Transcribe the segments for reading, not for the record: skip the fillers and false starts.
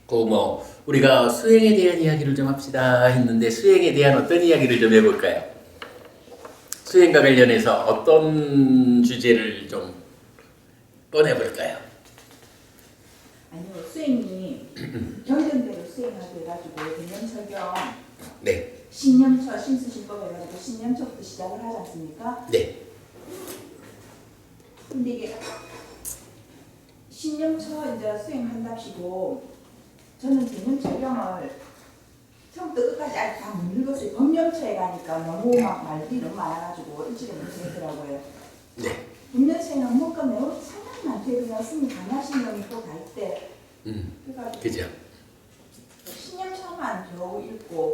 그 뭐 우리가 수행에 대한 이야기를 좀 합시다 했는데 수행에 대한 어떤 이야기를 좀 해볼까요? 수행과 관련해서 어떤 주제를 좀 꺼내볼까요? 아니요, 수행이 경전대로 수행하게 해가지고 대면철경 네, 신념처 신수신법 해가지고 신념처부터 시작을 하지 않습니까? 네, 근데 이게 신념처 이제 수행한답시고 저는 대면철경을 처음부터 끝까지 아직 다 못 읽었어요. 법념처에 가니까 너무 막 말들이 너무 많아가지고 일주일에 못 되더라고요. 네, 법념처에는 뭔가 내용이 상당히 많대요. 그냥 스님 강하신 놈이 또 다 있대. 그래가지고 그죠. 신념처만 겨우 읽고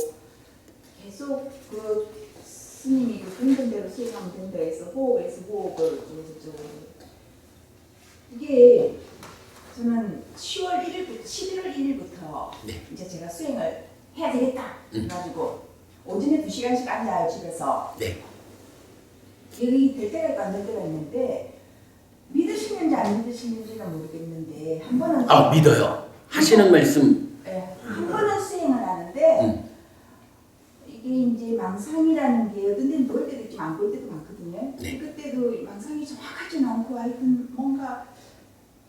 계속 그 스님이 그 근본대로 수행하면 된다 해서 호흡에서 호흡을 쭉 이게 저는 10월 1일부터 11월 1일부터 네. 이제 제가 수행을 해야 되겠다 그래가지고 오전에 2시간씩 앉아요 집에서. 네. 여기 될 때가 있고 안 될 때가 있는데 믿으시는지 안 믿으시는지는 모르겠는데 한 번은 믿어요. 하시는 말씀. 네, 한 번은 수행을 하는데 이게 이제 망상이라는 게 어떤 데는 보일 때도 있지만 안 보일 때도 많거든요. 네. 그때도 망상이 정확하지는 않고 하여튼 뭔가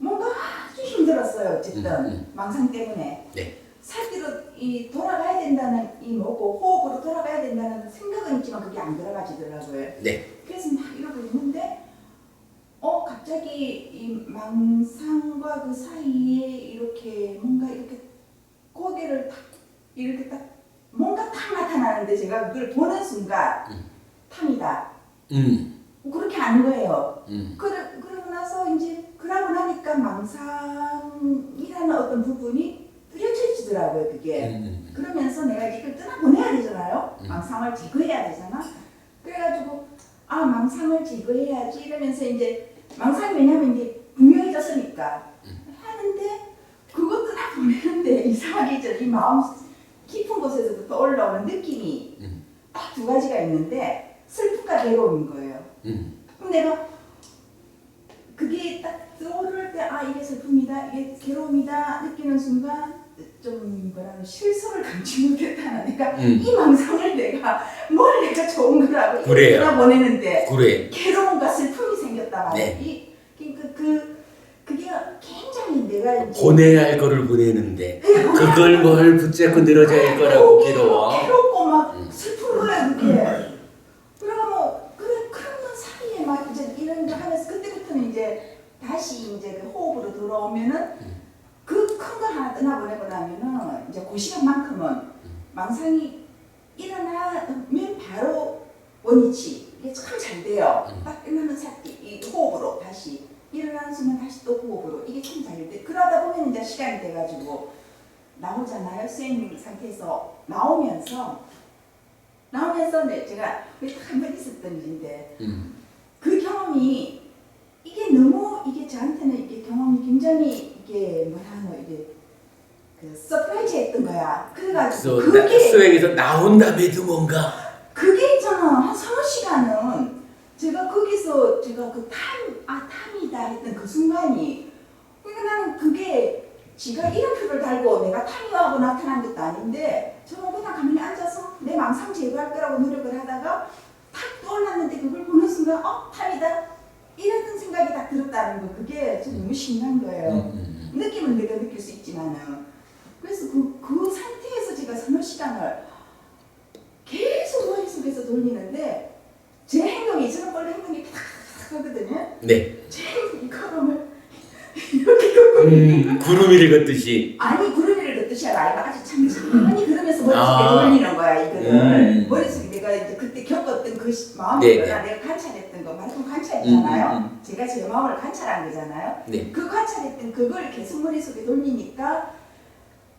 아주 힘들었어요. 어쨌든 망상 때문에 네. 살대로 이 돌아가야 된다는 이 뭐고 호흡으로 돌아가야 된다는 생각은 있지만 그게 안 돌아가지더라고요. 네. 그래서 막 이러고 있는데 갑자기 이 망상과 그 사이에 이렇게 뭔가 이렇게 고개를 탁 이렇게 딱 뭔가 탁 나타나는데 제가 그걸 보는 순간 탐이다. 그렇게 아는 거예요. 그러고 나서 이제 그러고 나니까 망상이라는 어떤 부분이 뚜렷해지더라고요. 그게. 그러면서 내가 이걸 떠나보내야 되잖아요. 망상을 제거해야 되잖아. 그래가지고 망상을 제거해야지 이러면서 이제 망상이 왜냐면 이제 분명해졌으니까 하는데 그거 떠나보내는데 이상하게 이 마음 깊은 곳에서부터 올라오는 느낌이 딱 두 가지가 있는데 슬픔과 괴로움인 거예요. 그럼 내가 그게 딱 떠오를 때 이게 슬픔이다 이게 괴로움이다 느끼는 순간 좀 뭐라고 실수를 감지 못했다나 내가 이 망상을 내가 좋은 거라고 그래요. 보내는데 그래. 괴로움과 슬픔이 생겼다 말이야. 네. 그게 굉장히 내가 이제 보내야 할 거를 보내는데 그걸 뭘 붙잡고 늘어져야 할 거라고 괴로워. 괴롭고 막 슬픈 거야 그게. 그러고 뭐 그런 사이에 막 이제 이런 거 하면서 그때부터는 이제 다시 이제 그 호흡으로 돌아오면은 그 큰 걸 하나 떠나보내고 나면은 이제 그 시간만큼은 망상이 일어나면 바로 원위치 이게 참 잘 돼요. 딱 끝나면 이 호흡으로 다시 일어나는 순간 다시 또 호흡으로 이게 참 잘 돼. 그러다 보면 이제 시간이 돼가지고 나오잖아요. 수행 상태에서 나오면서 제가 한 번 있었던 일인데 그 경험이 이게 저한테는 이게 경험이 굉장히 이게 이게 그 서프라이즈했던 거야. 그래가지고 그게 수행에서 나온다며도 뭔가 그게 있잖아. 한 3시간은 제가 거기서 제가 그 탐이다 했던 그 순간이 그러니까 나는 그게 지가 이름표를 달고 내가 탐이하고 나타난 것도 아닌데 저는 그냥 가만히 앉아서 내 망상 제거할 거라고 노력을 하다가 탁 떠올랐는데 그걸 보는 순간 탐이다 이랬던 생각이 딱 들었다는 거 그게 좀 너무 신기한 거예요. 느낌은 내가 느낄 수 있지만은 그래서 그 상태에서 제가 3시간을 계속 머릿속에서 돌리는데 제 행동이 저는 원래 행동이 탁 하거든요. 네. 제 이 걸음을 이렇게 걷고 구름이를 걷듯이. 아니 구름이를 걷듯이 아니라 아주 천천히 그러면서 머릿속에 돌리는 거야 이거를. 머릿속에 내가 이제 그때 겪었던 그 마음을 내가 관찰했던 거 말하면 관찰이잖아요. 제가 제 마음을 관찰한 거잖아요. 네. 그 관찰했던 그걸 계속 머릿속에 돌리니까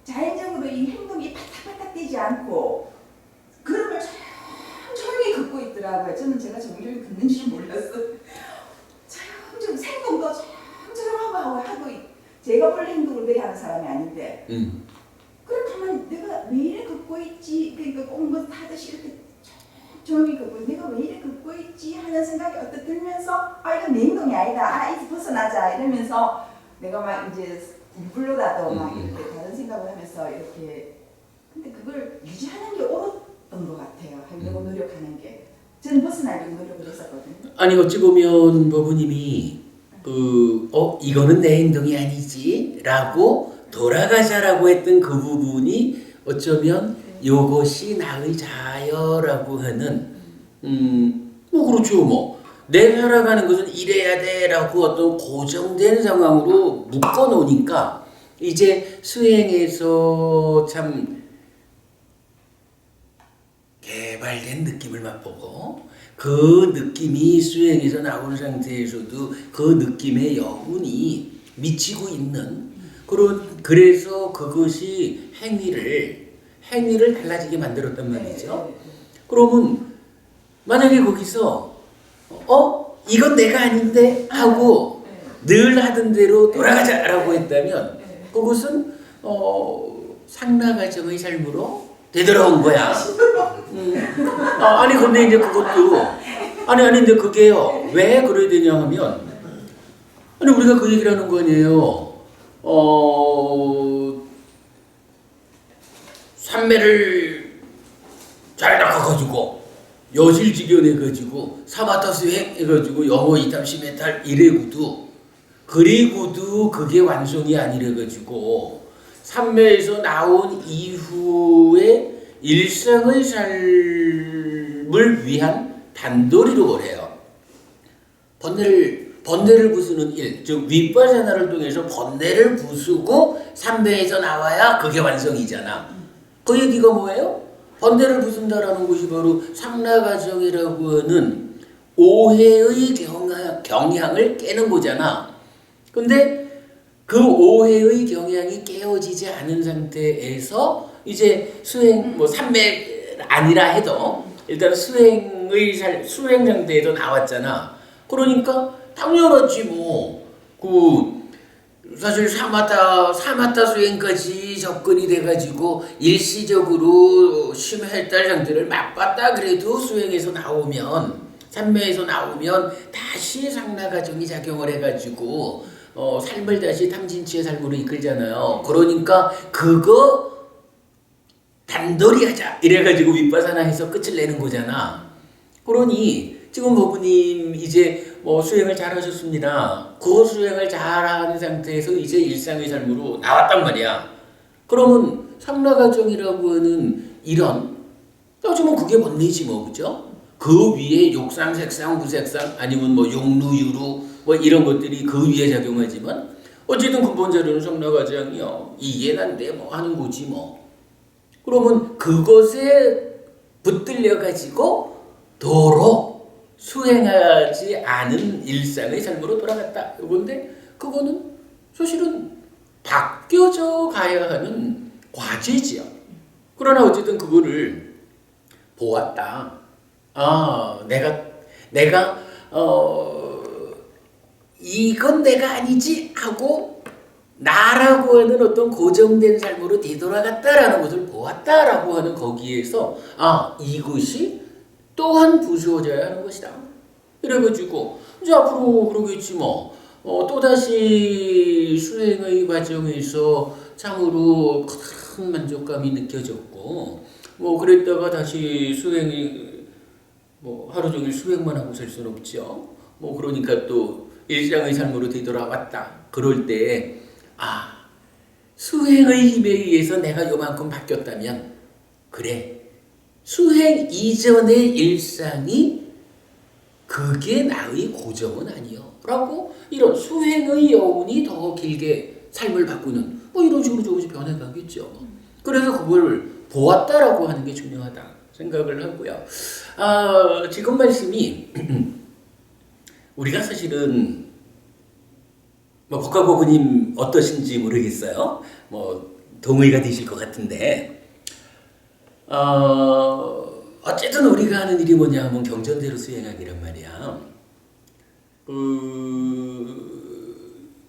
자연적으로 이 행동이 파닥파닥되지 않고 걸음을 천천히 걷고 있더라고요. 저는 제가 정렬이 걷는 줄 몰랐어요. 좀 생동도 하고 제가 원래 행동을 그래 하는 사람이 아닌데 그렇다면 내가 왜 이래 걷고 있지? 그러니까 꽁것 하듯이 이렇게 조용히 걷고 내가 왜 이래 걷고 있지? 하는 생각이 어떻게 들면서 이건 내 행동이 아니다. 이제 벗어나자 이러면서 내가 막 이제 불로라도 막 이렇게 다른 생각을 하면서 이렇게 근데 그걸 유지하는 게 옳았던 것 같아요. 하려고 노력하는 게. 저는 벗어나려고 노력을 했었거든요. 아니 어찌 보면 부부님이 이거는 내 행동이 아니지라고 돌아가자라고 했던 그 부분이 어쩌면 요것이 나의 자아여라고 하는 뭐 그렇죠 뭐 내 살아가는 것은 이래야 돼라고 어떤 고정된 상황으로 묶어 놓으니까 이제 수행에서 참 개발된 느낌을 맛보고 그 느낌이 수행에서 나온 상태에서도 그 느낌의 여운이 미치고 있는 그래서 그것이 행위를 달라지게 만들었단 말이죠. 그러면 만약에 거기서 이건 내가 아닌데 하고 늘 하던 대로 돌아가자라고 했다면 그것은 상나가정의 삶으로 되돌아온 거야. 아니 근데 이제 그것도 아니 근데 그게요 왜 그래야 되냐 하면 아니 우리가 그 얘기를 하는 거 아니에요. 삼매를 잘 낚아가지고 여실직연해가지고 사마타 수행해가지고 영어 2탐 시메탈 이래고도 그리고도 그게 완성이 아니래가지고 삼매에서 나온 이후에 일상의 삶을 위한 단도리로 그래요. 번뇌를 부수는 일, 즉 윗바사나를 통해서 번뇌를 부수고 삼매에서 나와야 그게 완성이잖아. 그 얘기가 뭐예요? 번뇌를 부순다라는 것이 바로 상라가정이라고 하는 오해의 경향을 깨는 거잖아. 근데 그 오해의 경향이 깨어지지 않은 상태에서 이제 수행 삼매 아니라 해도 일단 수행 상태에도 나왔잖아. 그러니까 당연하지 뭐. 사실 사마타 수행까지 접근이 돼가지고 일시적으로 심혈달 상태를 맛봤다 그래도 수행에서 나오면 삼매에서 나오면 다시 상나가정이 작용을 해가지고 삶을 다시 탐진치의 삶으로 이끌잖아요. 그러니까 그거 단돌이 하자 이래가지고 윗바사나 해서 끝을 내는 거잖아. 그러니 지금 부부님 이제 수행을 잘 하셨습니다. 그 수행을 잘하는 상태에서 이제 일상의 삶으로 나왔단 말이야. 그러면 상라가정이라고 하는 이런 따지면 그게 번뇌지 뭐 그죠? 그 위에 욕상, 색상, 부색상 아니면 용루, 유루 이런 것들이 그 위에 작용하지만 어쨌든 근본 자료는 상라가정이요. 이게 난데 하는 거지 뭐. 그러면 그것에 붙들려 가지고 도로 수행하지 않은 일상의 삶으로 돌아갔다. 이건데 그거는 사실은 바뀌어져 가야 하는 과제지요. 그러나 어쨌든 그거를 보았다. 내가 이건 내가 아니지 하고 나라고 하는 어떤 고정된 삶으로 되돌아갔다라는 것을 보았다라고 하는 거기에서 이것이 또한 부수어져야 하는 것이다. 이래가지고 이제 앞으로 그러겠지 뭐. 또다시 수행의 과정에서 참으로 큰 만족감이 느껴졌고 그랬다가 다시 수행이 하루 종일 수행만 하고 살 수는 없죠. 그러니까 또 일상의 삶으로 되돌아왔다. 그럴 때 수행의 힘에 의해서 내가 요만큼 바뀌었다면 그래. 수행 이전의 일상이 그게 나의 고정은 아니요. 라고 이런 수행의 여운이 더 길게 삶을 바꾸는 이런 식으로 조금씩 변해가겠죠. 그래서 그걸 보았다라고 하는 게 중요하다 생각을 하고요. 지금 말씀이 우리가 사실은 법가부부님 어떠신지 모르겠어요. 동의가 되실 것 같은데 어쨌든 우리가 하는 일이 뭐냐 하면 경전대로 수행하기란 말이야.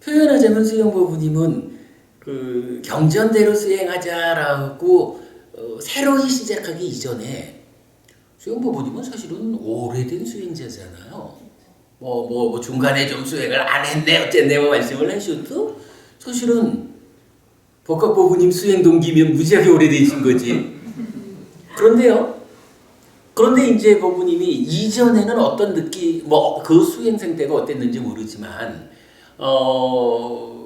표현하자면 수영부부님은 경전대로 수행하자라고 새로이 시작하기 이전에 수영부부님은 사실은 오래된 수행자잖아요. 중간에 좀 수행을 안 했네 어쨌네 말씀을 하셔도 사실은 복학보부님 수행 동기면 무지하게 오래되신 거지. 그런데 이제 보부님이 이전에는 어떤 느낌, 뭐 그 수행생 때가 어땠는지 모르지만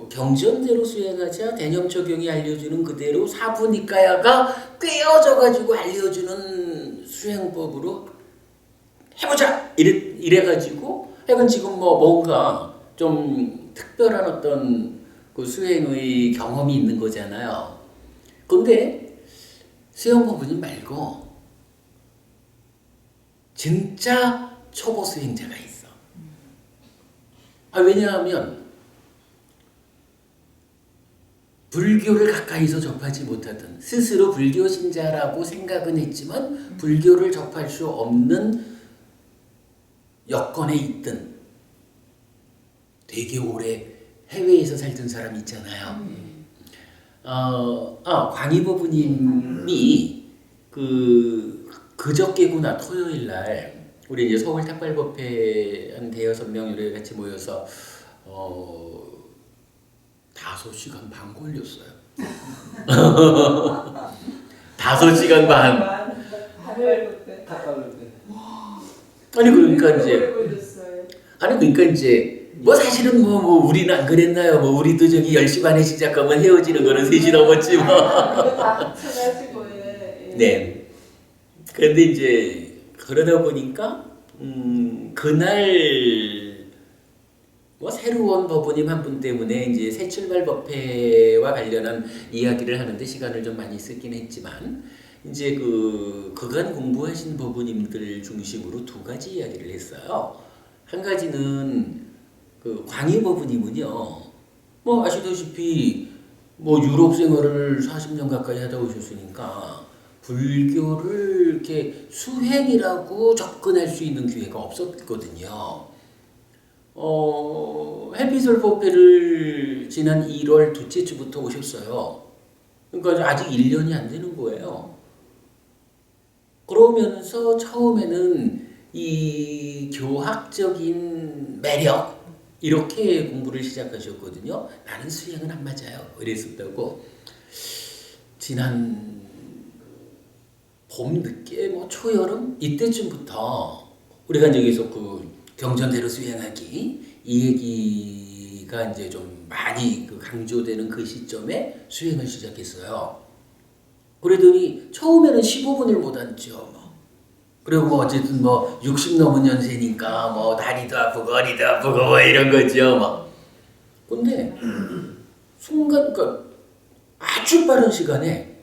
경전대로 수행하자 대념 적용이 알려주는 그대로 사부니까야가 꿰어져가지고 알려주는 수행법으로 해보자 이래가지고 약간 지금 뭐 뭔가 좀 특별한 어떤 그 수행의 경험이 있는 거잖아요. 근데 수행법은 말고 진짜 초보 수행자가 있어. 왜냐하면 불교를 가까이서 접하지 못하던 스스로 불교 신자라고 생각은 했지만 불교를 접할 수 없는 여건에 있던 되게 오래 해외에서 살던 사람 있잖아요. 광희보부님이 그저께구나 토요일 날 우리 이제 서울 탁발법회 한 대여섯 명 이렇게 같이 모여서 5시간 반 걸렸어요. 5시간 반. 그러니까 이제 뭐 사실은 뭐 우리는 안 그랬나요? 뭐 우리도 저기 10시 반에 시작하면 헤어지는 거는 3시 넘었지 뭐. 네. 그런데 이제 그러다 보니까 그날 뭐 새로운 법부님 한 분 때문에 이제 새 출발 법회와 관련한 이야기를 하는데 시간을 좀 많이 쓰긴 했지만 이제 그간 공부하신 법부님들 중심으로 두 가지 이야기를 했어요. 한 가지는 광희 법부님은요, 뭐 아시다시피 뭐 유럽 생활을 40년 가까이 하다 오셨으니까 불교를 이렇게 수행이라고 접근할 수 있는 기회가 없었거든요. 햇빛을 법회를 지난 1월 둘째 주부터 오셨어요. 그러니까 아직 1년이 안 되는 거예요. 그러면서 처음에는 이 교학적인 매력 이렇게 공부를 시작하셨거든요. 나는 수행은 안 맞아요. 이랬었다고. 지난 봄 늦게 뭐 초여름 이때쯤부터 우리가 여기서 경전대로 수행하기 이 얘기가 이제 좀 많이 강조되는 그 시점에 수행을 시작했어요. 그러더니 처음에는 15분을 못 앉죠. 그리고 뭐 어쨌든 뭐 60 넘은 연세니까 뭐 다리도 아프고 허리도 아프고 뭐 이런 거죠. 근데 순간 아주 빠른 시간에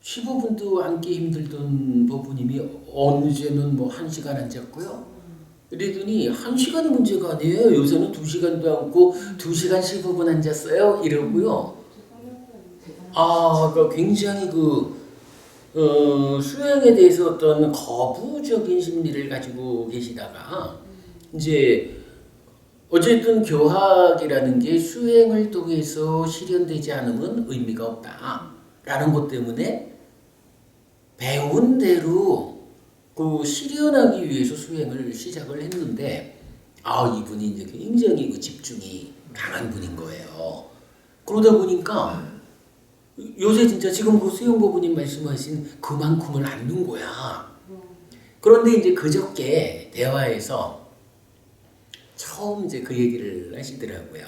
15분도 앉기 힘들던 법부님이 언제는 뭐 1시간 앉았고요. 그러더니 1시간이 문제가 아니에요. 요새는 2시간도 앉고 2시간 15분 앉았어요. 이러고요. 굉장히 수행에 대해서 어떤 거부적인 심리를 가지고 계시다가 이제 어쨌든 교학이라는 게 수행을 통해서 실현되지 않으면 의미가 없다라는 것 때문에 배운 대로 실현하기 위해서 수행을 시작을 했는데 이분이 이제 굉장히 집중이 강한 분인 거예요. 그러다 보니까 요새 진짜 지금 수영보부님 말씀하신 그만큼을 앉는 거야. 그런데 이제 그저께 대화에서 처음 이제 그 얘기를 하시더라고요.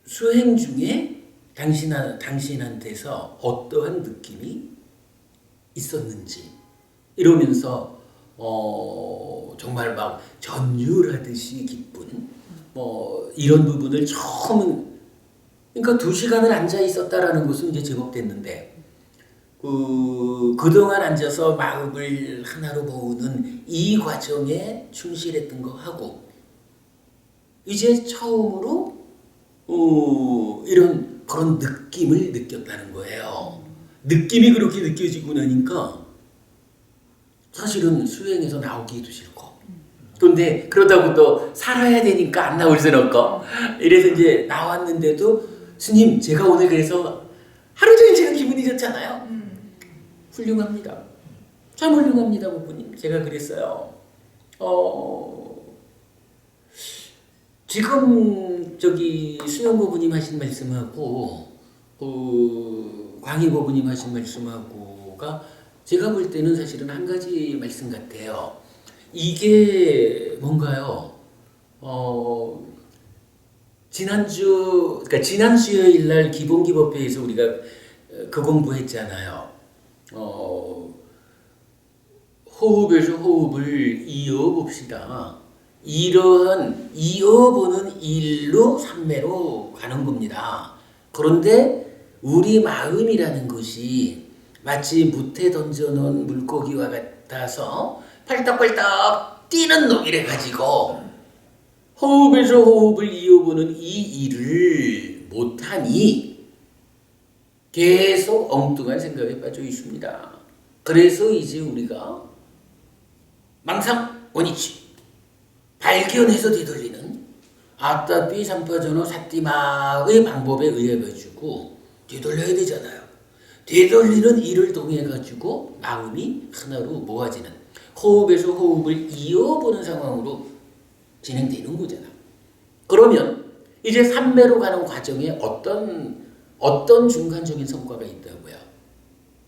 수행 중에 당신한테서 어떠한 느낌이 있었는지 이러면서 정말 막 전율하듯이 기쁜 뭐 이런 부분을 처음 그러니까 2시간을 앉아 있었다라는 것은 이제 제법 됐는데 그동안 앉아서 마음을 하나로 모으는 이 과정에 충실했던 거 하고 이제 처음으로 이런 그런 느낌을 느꼈다는 거예요. 느낌이 그렇게 느껴지고 나니까 사실은 수행에서 나오기도 싫고 근데 그러다고 또 살아야 되니까 안 나올 수는 없고 이래서 이제 나왔는데도 스님 제가 오늘 그래서 하루 종일 제가 기분이 좋잖아요. 훌륭합니다. 참 훌륭합니다, 부부님. 제가 그랬어요. 지금 저기 수영 고부님 하신 말씀하고 광희 고부님 하신 말씀하고가 제가 볼 때는 사실은 한 가지 말씀 같아요. 이게 뭔가요? 그러니까 지난 수요일 날 기본기법회에서 우리가 그 공부했잖아요. 호흡에서 호흡을 이어봅시다. 이러한 이어보는 일로 삼매로 가는 겁니다. 그런데 우리 마음이라는 것이 마치 무태 던져놓은 물고기와 같아서 팔딱팔딱 뛰는 놈이래 가지고 호흡에서 호흡을 이어보는 이 일을 못하니 계속 엉뚱한 생각에 빠져 있습니다. 그래서 이제 우리가 망상, 원위치 발견해서 되돌리는 아따삐 삼파전어 사띠마의 방법에 의해 가지고 되돌려야 되잖아요. 되돌리는 일을 통해 가지고 마음이 하나로 모아지는 호흡에서 호흡을 이어보는 상황으로 진행되는 거잖아. 그러면 이제 삼매로 가는 과정에 어떤 중간적인 성과가 있다고요?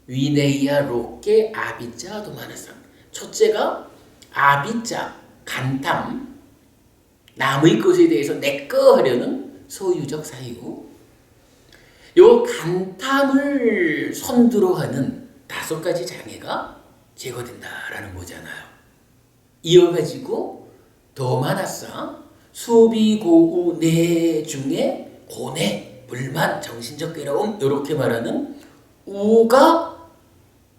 위네이아 롯게 아비자 도마나상. 첫째가 아비자 간탐, 남의 것에 대해서 내꺼 하려는 소유적 사유. 요 간탐을 선두로 하는 5가지 장애가 제거된다라는 거잖아요. 이어가지고 도마나사 수비고우 내 중에 고뇌, 불만, 정신적 괴로움 이렇게 말하는 우가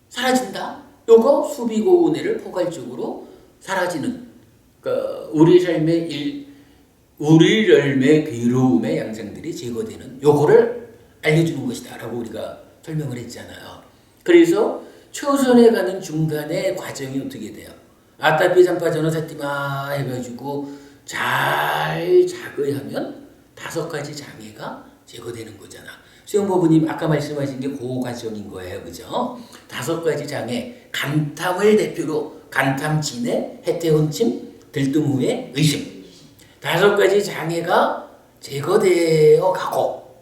사라진다. 요거 수비고우뇌를 포괄적으로 사라지는 그러니까 우리 삶의 괴로움의 양상들이 제거되는 요거를 알려주는 것이다라고 우리가 설명을 했잖아요. 그래서 초선에 가는 중간의 과정이 어떻게 돼요? 아따삐 삼파전어 사띠마 해가지고 잘 자거하면 5가지 장애가 제거되는 거잖아. 수영보부님 아까 말씀하신 게 그 과정인 거예요, 그죠? 5가지 장애, 간탐을 대표로 간탐, 진해, 해태혼침, 들뜸 후에 의심. 5가지 장애가 제거되어 가고,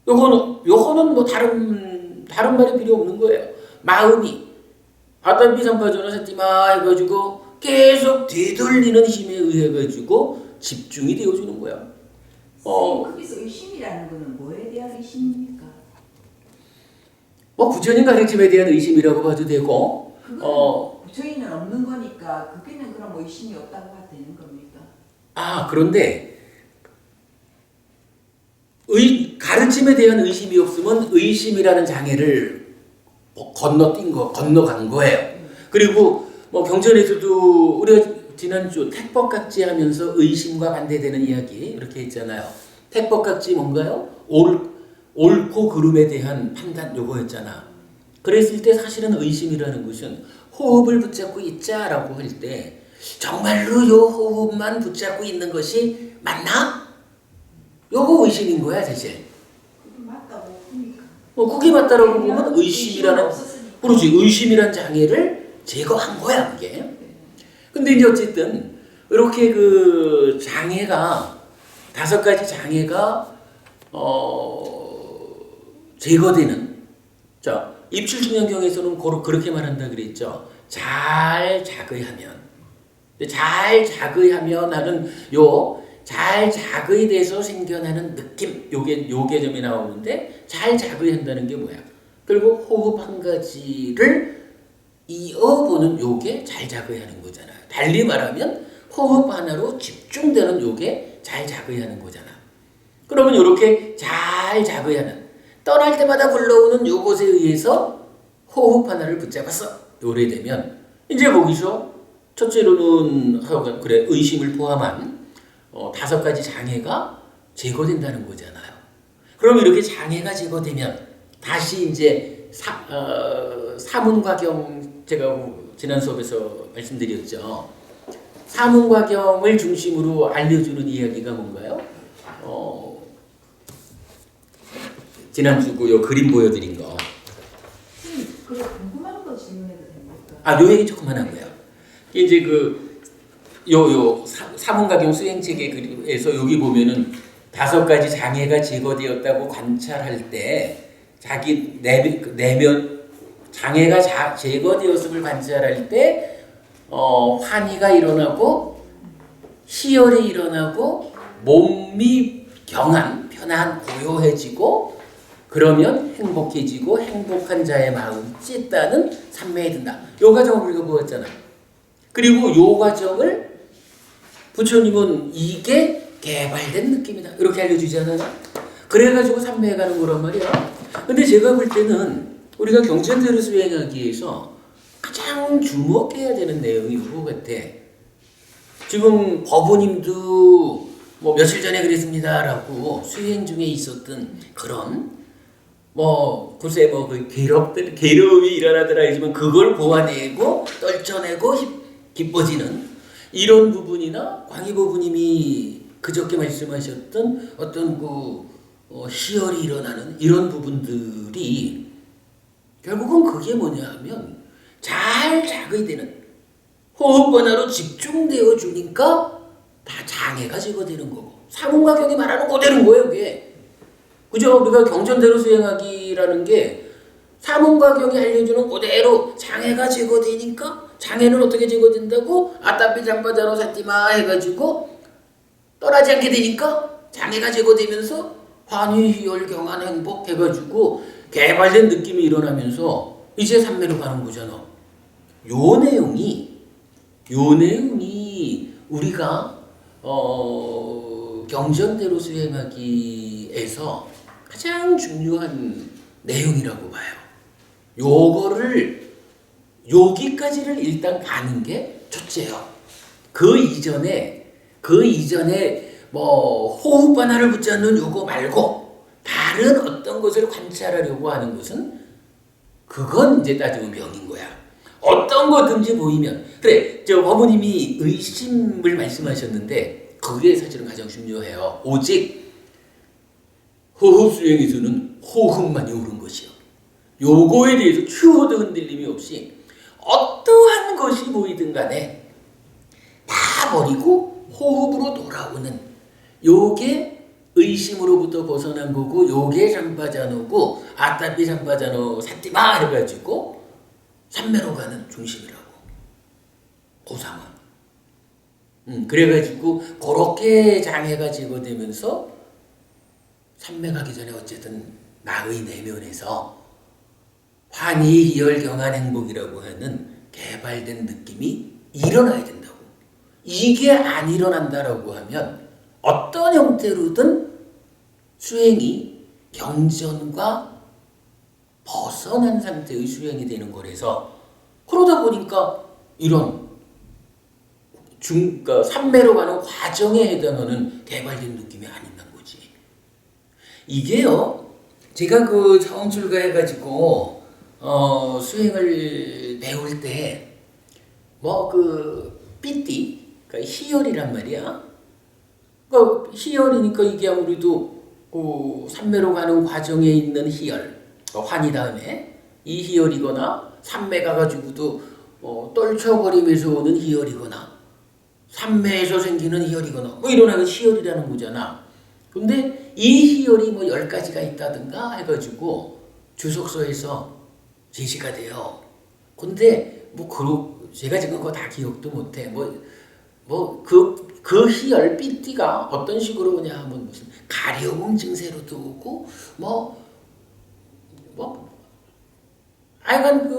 요거는 뭐 다른 말이 필요 없는 거예요. 마음이 아따삐 삼파전어 사띠마 해가지고 계속 되돌리는 힘에 의해 가지고 집중이 되어주는 거야. 거기서 의심이라는 거는 뭐에 대한 의심입니까? 뭐 부처님 가르침에 대한 의심이라고 봐도 되고, 저희는 없는 거니까 그게는 그럼 의심이 없다고 봐도 되는 겁니까? 그런데 가르침에 대한 의심이 없으면 의심이라는 장애를 건너간 거예요. 그리고 뭐 경전에서도 우리가 지난주 택법각지 하면서 의심과 반대되는 이야기 이렇게 했잖아요. 택법각지 뭔가요? 옳고 그름에 대한 판단 요거였잖아. 그랬을 때 사실은 의심이라는 것은 호흡을 붙잡고 있자라고 할 때 정말로 요 호흡만 붙잡고 있는 것이 맞나? 요거 의심인 거야 사실. 그게 맞다고 보니까. 그게 맞다라고 보면 의심이라는 그렇지 의심이란 장애를 제거한 거야 그게. 근데 이제 어쨌든 이렇게 그 장애가 5가지 장애가 제거되는 자 입출중량경에서는 그렇게 말한다 그랬죠. 잘 자거하면 하는 요 잘 자거에 대해서 생겨나는 느낌 요 개념이 나오는데 잘 자거한다는 게 뭐야? 결국 호흡 한 가지를 이어보는 요게 잘 자거하는 거잖아요. 달리 말하면 호흡 하나로 집중되는 요게 잘 자거하는 거잖아. 그러면 이렇게 잘 자거하는 떠날 때마다 불러오는 요것에 의해서 호흡 하나를 붙잡았어. 요래 되면 이제 거기서 첫째로는 그래 의심을 포함한 5가지 장애가 제거된다는 거잖아요. 그럼 이렇게 장애가 제거되면 다시 이제 사문과경 제가 지난 수업에서 말씀드렸죠. 사문과경을 중심으로 알려주는 이야기가 뭔가요? 지난주 요 그림 보여드린 거. 그거 궁금한 거 질문해도 됩니까? 요 얘기 조금 하고요. 이제 사문가경 수행체계에서 여기 보면은 5가지 장애가 제거되었다고 관찰할 때 자기 내면 장애가 제거되었음을 관찰할 때 환희가 일어나고 희열이 일어나고 몸이 편안 고요해지고 그러면 행복해지고 행복한 자의 마음이 찢다는 삼매에 든다. 요 과정을 우리가 보았잖아. 그리고 요 과정을 부처님은 이게 개발된 느낌이다 이렇게 알려주잖아요. 그래가지고 삼매에 가는 거란 말이야. 근데 제가 볼 때는 우리가 경전대로 수행하기 위해서 가장 주목해야 되는 내용이 그거 같아. 지금 법우님도 뭐 며칠 전에 그랬습니다라고 수행 중에 있었던 그런 글쎄 그 괴롭이 일어나더라 하지만 그걸 보완내고 떨쳐내고 기뻐지는 이런 부분이나 광희보부님이 그저께 말씀하셨던 어떤 희열이 일어나는 이런 부분들이 결국은 그게 뭐냐 하면 잘 자극되는 호흡 변화로 집중되어 주니까 다 장애가 제거되는 거고 사문가경이 말하는 그대로인 거예요 그게. 그죠? 우리가 경전대로 수행하기라는 게 사문가경이 알려주는 그대로 장애가 제거되니까 장애는 어떻게 제거된다고? 아따삐 잠바자로 사띠마 해가지고 떠나지 않게 되니까 장애가 제거되면서 환희, 희열, 경안, 행복 해가지고 개발된 느낌이 일어나면서 이제 삼매로 가는 거잖아. 요 내용이 우리가 경전대로 수행하기에서 가장 중요한 내용이라고 봐요. 요거를 여기까지를 일단 가는 게 첫째요. 그 이전에 호흡 변화를 붙잡는 요거 말고 다른 어떤 것을 관찰하려고 하는 것은 그건 이제 따지면 병인 거야. 어떤 거든지 보이면 그래. 저 어머님이 의심을 말씀하셨는데 그게 사실은 가장 중요해요. 오직 호흡 수행에서는 호흡만이 옳은 것이요. 요거에 대해서 추호도 흔들림이 없이 어떠한 것이 보이든 간에 다 버리고 호흡으로 돌아오는 요게 의심으로부터 벗어난 거고 요게 잠바자노고 아따삐 잠바자노 사띠마 해가지고 삼매로 가는 중심이라고. 그 상황. 그래가지고 그렇게 장애가 제거되면서 삼매 가기 전에 어쨌든 나의 내면에서 환희, 희열, 경안, 행복이라고 하는 개발된 느낌이 일어나야 된다고. 이게 안 일어난다라고 하면 어떤 형태로든 수행이 경전과 벗어난 상태의 수행이 되는 거라서 그러다 보니까 이런 그러니까 삼매로 가는 과정에 해당하는 개발된 느낌이 안 있는 거지. 이게요, 제가 처음 출가해가지고 수행을 배울 때 삐띠, 그러니까 희열이란 말이야. 그러니까 희열이니까 이게 아무래도 삼매로 가는 과정에 있는 희열, 환희 다음에 이 희열이거나 삼매 가가지고도 떨쳐버리면서 오는 희열이거나 삼매에서 생기는 희열이거나 이런 희열이라는 거잖아. 근데 이 희열이 10가지가 있다든가 해가지고 주석서에서 제시가 돼요. 근데 제가 지금 그거 다 기억도 못해. 그 희열 삐띠가 어떤 식으로 오냐 하면 무슨 가려움 증세로도 오고 하여간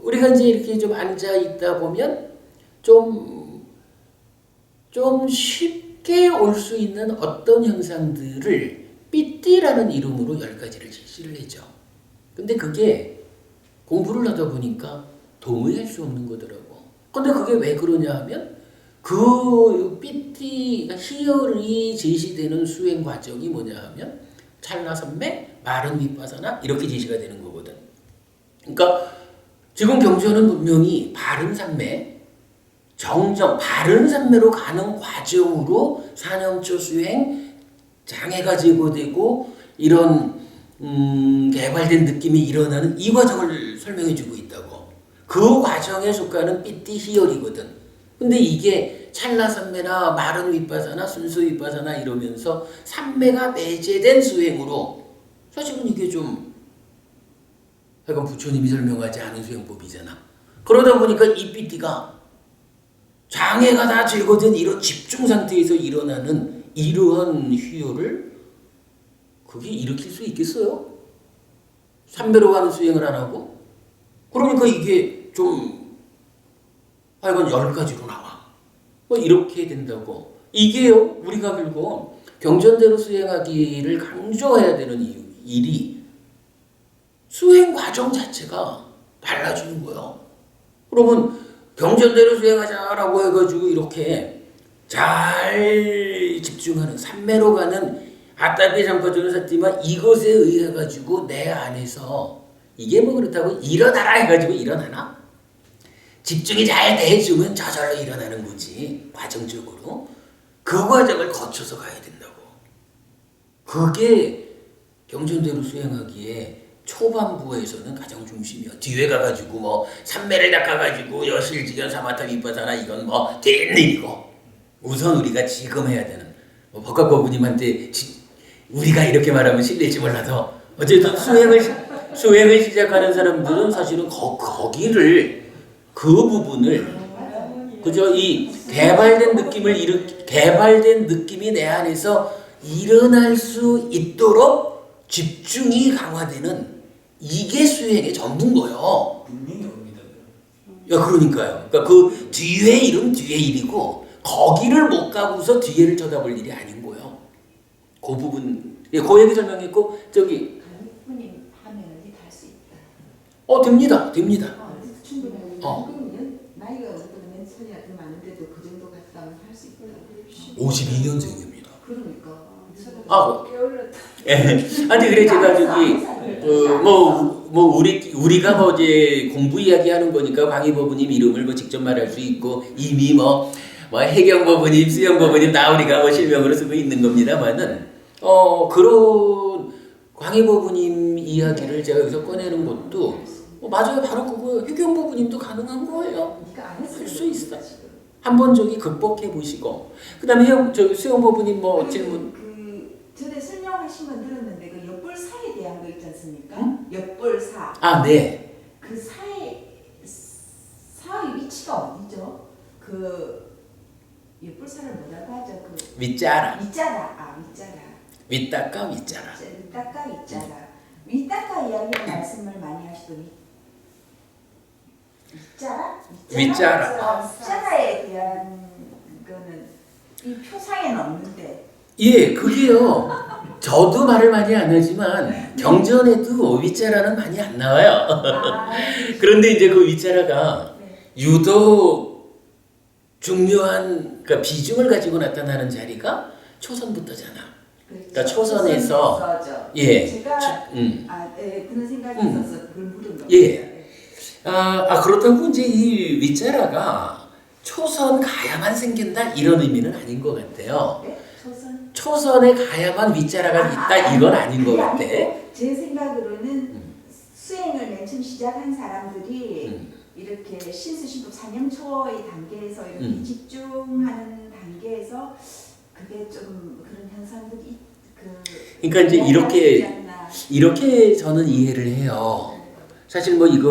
우리가 이제 이렇게 좀 앉아 있다 보면 좀 쉽게 올 수 있는 어떤 현상들을 삐띠라는 이름으로 10가지를 제시를 해줘. 근데 그게 공부를 하다 보니까 동의할 수 없는 거더라고. 근데 그게 왜 그러냐 하면 그 삐띠, 희열이 제시되는 수행 과정이 뭐냐 하면 찰나선매, 마른 윗바사나 이렇게 제시가 되는 거거든. 그러니까 지금 경전은 분명히 바른 삼매, 정정, 바른 삼매로 가는 과정으로 사념초 수행, 장애가 제거되고 이런 개발된 느낌이 일어나는 이 과정을 설명해 주고 있다고. 그 과정에 속하는 삐띠 희열이거든. 근데 이게 찰나산매나 마른 윗바사나 순수 윗바사나 이러면서 산매가 내재된 수행으로 사실은 이게 좀 약간 부처님이 설명하지 않은 수행법이잖아. 그러다 보니까 이 삐띠가 장애가 다 제거된 이런 집중 상태에서 일어나는 이러한 휴요를 그게 일으킬 수 있겠어요? 삼배로 가는 수행을 안 하고? 그러니까 이게 좀 하여간 10가지로 나와. 뭐 이렇게 된다고. 이게요, 우리가 결국 경전대로 수행하기를 강조해야 되는 일이 수행 과정 자체가 달라지는 거예요. 그러면 경전대로 수행하자라고 해가지고 이렇게 잘 집중하는 삼매로 가는 아따비 잠파주는 사티만 이것에 의해 가지고 내 안에서 이게 뭐 그렇다고 일어나라 해가지고 일어나나? 집중이 잘 돼주면 저절로 일어나는 거지. 과정적으로 그 과정을 거쳐서 가야 된다고. 그게 경전대로 수행하기에 초반부에서는 가장 중심이야. 뒤에 가가지고 뭐 삼매를 닦아가지고 여실지견 사마타 윗바사나 이건 뭐 뒷일이고 우선 우리가 지금 해야 되는 뭐 법각법부님한테 우리가 이렇게 말하면 실례일지 몰라도 어쨌든 수행을 시작하는 사람들은 사실은 거기를 그 부분을 그저 이 개발된 느낌이 내 안에서 일어날 수 있도록 집중이 강화되는 이게 수행의 전부인 거예요. 야, 그러니까요. 그러니까 그 뒤에 일은 뒤에 일이고 거기를 못 가고서 뒤에를 쳐다볼 일이 아닌 거예요. 그 부분, 예, 그 얘기 설명했고 저기. 부모님 하면 어디 갈 수 있다. 됩니다. 충분히. 그러면 나이가 어떤 맨살이나 더 많은데도 그 정도 갔다면 할 수 있다. 52년생입니다. 그러니까. 예. 아니 그래 제가 저기 우리가 뭐 이제 공부 이야기하는 거니까 광희법부님 이름을 뭐 직접 말할 수 있고 이미 뭐 해경법부님, 수영법부님 다 우리가 뭐 실명으로 쓰고 있는 겁니다만은 그런 광희법부님 이야기를 제가 여기서 꺼내는 것도 맞아요. 바로 그거 해경법부님도 가능한 거예요. 할 수 있어. 한번 저기 극복해 보시고 그다음에 수영법부님 뭐 질문. 전에 설명하신 건 들었는데 그 옆불사에 대한 거 있지 않습니까? 옆불사. 아, 네. 그 사의 위치가 어디죠? 그 옆불사를 뭐라고 하죠? 그 윗자라. 윗자라. 윗닦아 윗자라. 윗닦아 이야기를 말씀을 많이 하시더니 윗자라에 대한 거는 이 표상에는 없는데. 예, 그게요. 저도 말을 많이 안 하지만 경전에도 윗자라는 많이 안 나와요. 그런데 이제 그 윗자라가 유독 중요한 그러니까 비중을 가지고 나타나는 자리가 초선부터잖아. 그러니까 초선에서 제가 그런 생각이 있어서 그걸 물은 겁니다. 예. 그렇다고 이제 이 윗자라가 초선 가야만 생긴다 이런 의미는 아닌 것 같아요. 네? 초선에 가야만 윗자라가 있다 이건 아닌 것 같아. 제 생각으로는 수행을 맨 처음 시작한 사람들이 이렇게 신수신법 4년초의 단계에서 이렇게 집중하는 단계에서 그게 좀 그런 현상들이 그러니까 이제 이렇게 저는 이해를 해요. 사실 뭐 이거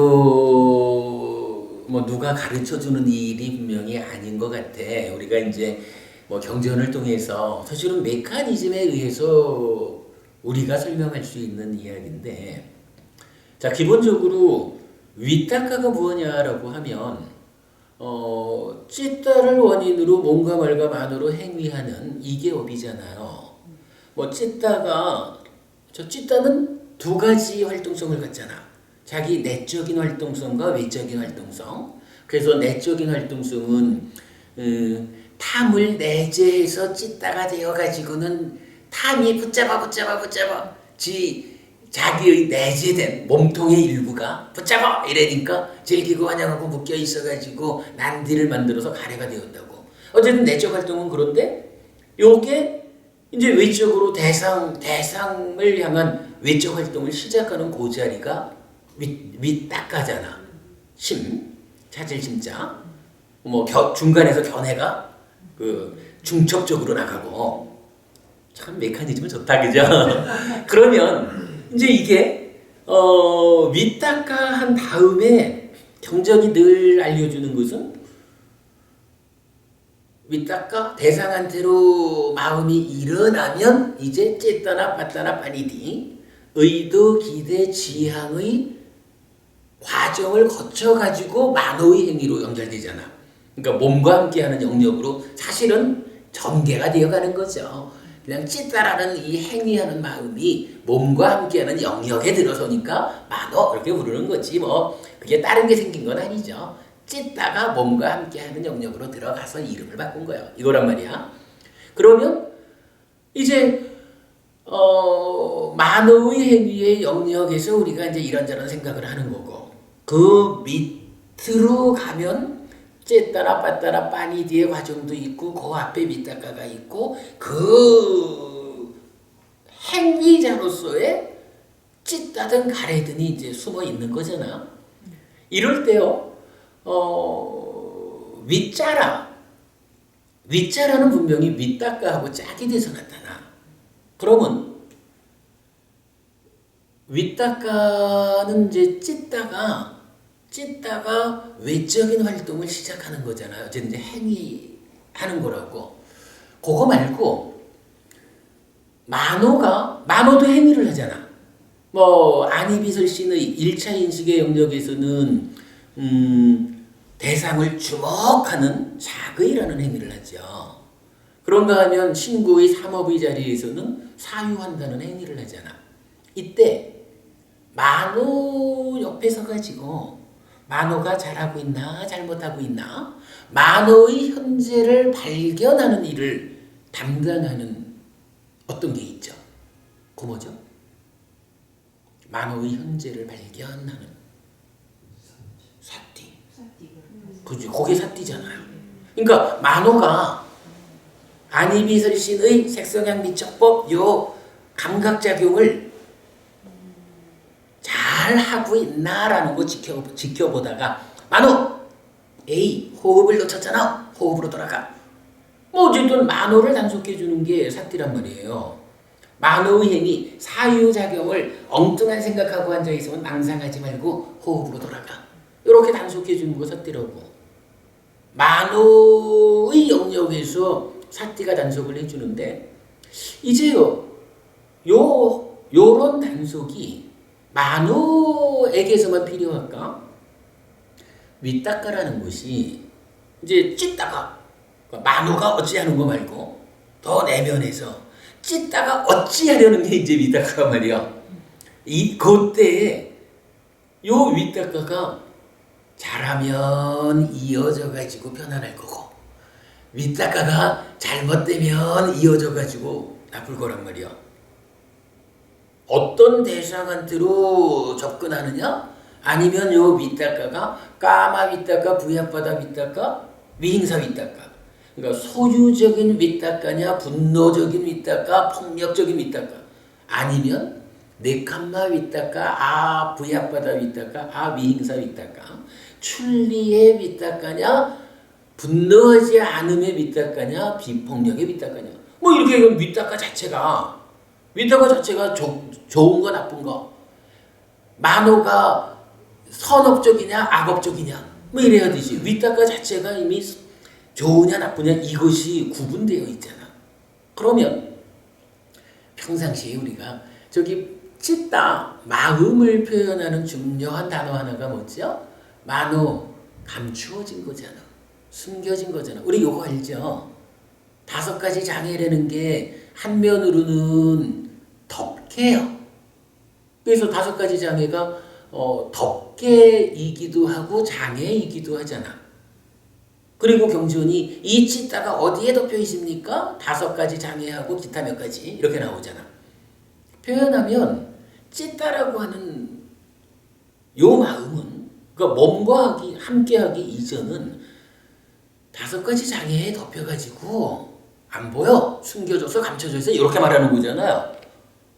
뭐 누가 가르쳐 주는 일이 분명히 아닌 것 같아. 우리가 이제 뭐 경전을 통해서 사실은 메커니즘에 의해서 우리가 설명할 수 있는 이야기인데, 자 기본적으로 윗닦아가 무엇냐라고 하면 찌따를 원인으로 몸과 말과 만으로 행위하는 이게 업이잖아요. 뭐 찌따가 찌따는 두 가지 활동성을 갖잖아. 자기 내적인 활동성과 외적인 활동성. 그래서 내적인 활동성은 탐을 내재해서 찌따가 되어가지고는 탐이 붙잡아 자기의 내재된 몸통의 일부가 붙잡아 이러니까 즐기고 환영하고 묶여 있어가지고 난디를 만들어서 가래가 되었다고. 어쨌든 내적 활동은 그런데 요게 이제 외적으로 대상을 향한 외적 활동을 시작하는 그 자리가 윗닦아잖아. 찾을 심자. 뭐 중간에서 견해가 그 중첩적으로 나가고 참 메커니즘은 좋다 그죠? 그러면 이제 이게 윗닦아 한 다음에 경전이 늘 알려주는 것은 윗닦아 대상한테로 마음이 일어나면 이제 쨌다나 빠따나 빠니디 의도 기대 지향의 과정을 거쳐가지고 만호의 행위로 연결되잖아. 그러니까 몸과 함께하는 영역으로 사실은 전개가 되어가는 거죠. 그냥 찢다라는 이 행위하는 마음이 몸과 함께하는 영역에 들어서니까 만호 이렇게 부르는 거지 뭐 그게 다른 게 생긴 건 아니죠. 찢다가 몸과 함께하는 영역으로 들어가서 이름을 바꾼 거예요. 이거란 말이야. 그러면 이제 만호의 행위의 영역에서 우리가 이제 이런저런 생각을 하는 거고 그 밑으로 가면 쨌다라 빠따라 빠니디의 과정도 있고 그 앞에 밑닦아가 있고 그 행위자로서의 찢다든 가래든이 이제 숨어 있는 거잖아. 이럴 때요. 윗자라는 분명히 윗닦아하고 짝이 돼서 나타나. 그러면 윗닦아는 이제 찢다가 외적인 활동을 시작하는 거잖아요. 어쨌든 이제 행위하는 거라고. 그거 말고 만호도 행위를 하잖아. 뭐 안희비설신의 1차 인식의 영역에서는 대상을 주목하는 자의라는 행위를 하죠. 그런가 하면 신구의 삼업의 자리에서는 사유한다는 행위를 하잖아. 이때 만호 옆에 서가지고 만호가 잘하고 있나 잘못하고 있나 만호의 현재를 발견하는 일을 담당하는 어떤 게 있죠. 그 뭐죠? 만호의 현재를 발견하는 사띠. 그죠? 그게 사띠잖아요. 그러니까 만호가 안희비설신의 색성향 미척법 요 감각작용을 잘 하고 있나라는 거 지켜보다가 만호! 에이 호흡을 놓쳤잖아. 호흡으로 돌아가. 뭐 어쨌든 만호를 단속해 주는 게 사띠란 말이에요. 만호의 행위 사유작용을 엉뚱한 생각하고 앉아있으면 망상하지 말고 호흡으로 돌아가. 이렇게 단속해 주는 거 사띠라고. 만호의 영역에서 사띠가 단속을 해주는데 이제요 요런 단속이 만호에게서만 필요할까? 윗닦아라는 것이 이제 찢다가 만호가 어찌하는 거 말고 더 내면에서 찢다가 어찌하려는 게 이제 윗닦아가 말이야. 그때에 요 윗닦아가 잘하면 이어져 가지고 편안할 거고 윗닦아가 잘못되면 이어져 가지고 나쁠 거란 말이야. 어떤 대상한테로 접근하느냐? 아니면 요 윗닦아가 까마 윗닦아, 부야바다 윗닦아, 위행사 윗닦아. 그러니까 소유적인 윗닦아냐, 분노적인 윗닦아, 폭력적인 윗닦아. 아니면 네칸마 윗닦아, 부야바다 윗닦아, 위행사 윗닦아. 출리의 윗닦아냐, 분노하지 않음의 윗닦아냐, 비폭력의 윗닦아냐. 뭐 이렇게 윗닦아 자체가 좋은 거 나쁜 거 만호가 선업적이냐 악업적이냐 뭐 이래야 되지. 윗닦아 자체가 이미 좋으냐 나쁘냐 이것이 구분되어 있잖아. 그러면 평상시에 우리가 저기 찢다 마음을 표현하는 중요한 단어 하나가 뭐죠? 만호 감추어진 거잖아. 숨겨진 거잖아. 우리 요거 알죠? 5가지 장애라는 게 한면으로는 덮개요. 그래서 5가지 장애가 덮개이기도 하고 장애이기도 하잖아. 그리고 경전이 이 찢다가 어디에 덮여 있습니까? 5가지 장애하고 기타 몇 가지 이렇게 나오잖아. 표현하면 찢다라고 하는 요 마음은 그러니까 몸과 함께하기 이전은 5가지 장애에 덮여가지고 안 보여. 숨겨져서 감춰져서 이렇게 말하는 거잖아요.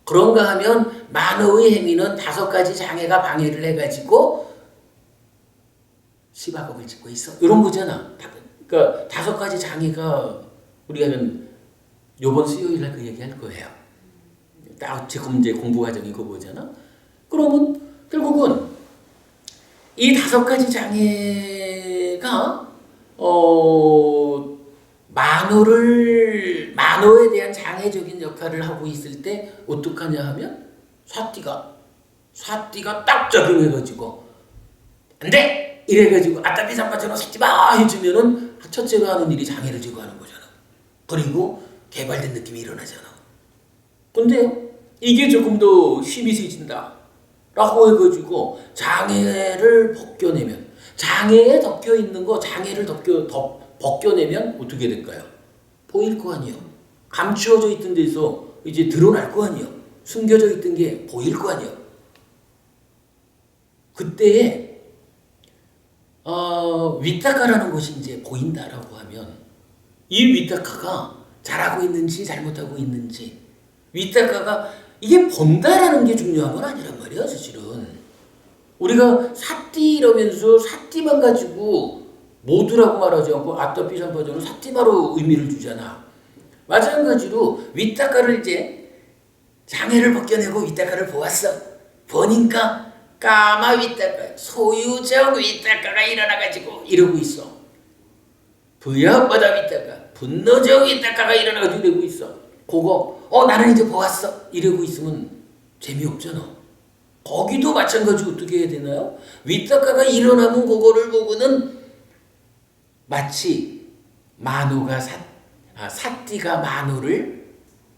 그런가 하면 만호의 행위는 5가지 장애가 방해를 해가지고 시바겁을 짓고 있어. 이런 거잖아. 답은. 그러니까 5가지 장애가 우리가는 요번 수요일 날 그 얘기 할 거예요. 딱 지금 이제 공부 과정이 그거잖아. 그러면 결국은 이 5가지 장애가 만호에 대한 장애적인 역할을 하고 있을 때 어떡하냐 하면 사띠가 딱 작용해가지고 안돼 이래가지고 아따비 삼바처럼 섞지마 해주면은 첫째가 하는 일이 장애를 제거하는 거잖아. 그리고 개발된 느낌이 일어나잖아. 근데 이게 조금 더 힘이 세진다 라고 해가지고 장애를 벗겨내면, 장애에 덮여 있는 거 장애를 벗겨내면 어떻게 될까요? 보일 거 아니에요. 감추어져 있던 데서 이제 드러날 거 아니에요. 숨겨져 있던 게 보일 거 아니에요. 그때에 위탁가라는 것이 이제 보인다라고 하면 이 위탁가가 잘하고 있는지 잘못하고 있는지, 위탁가가 이게 본다라는 게 중요한 건 아니란 말이야. 사실은 우리가 사띠 이러면서 사띠만 가지고 모두라고 말하지 않고 아따 삐삼바저는 사띠마로 의미를 주잖아. 마찬가지로 위탁가를 이제 장애를 벗겨내고 위탁가를 보았어. 보니까 까마 위탁가, 소유적 위탁가가 일어나가지고 이러고 있어. 부야바다 위탁가, 분노적 위탁가가 일어나가지고 이러고 있어. 그거 나는 이제 보았어 이러고 있으면 재미없잖아. 거기도 마찬가지로 어떻게 해야 되나요? 위탁가가 일어나면 그거를 보고는 마치 만호가 사띠가 만호를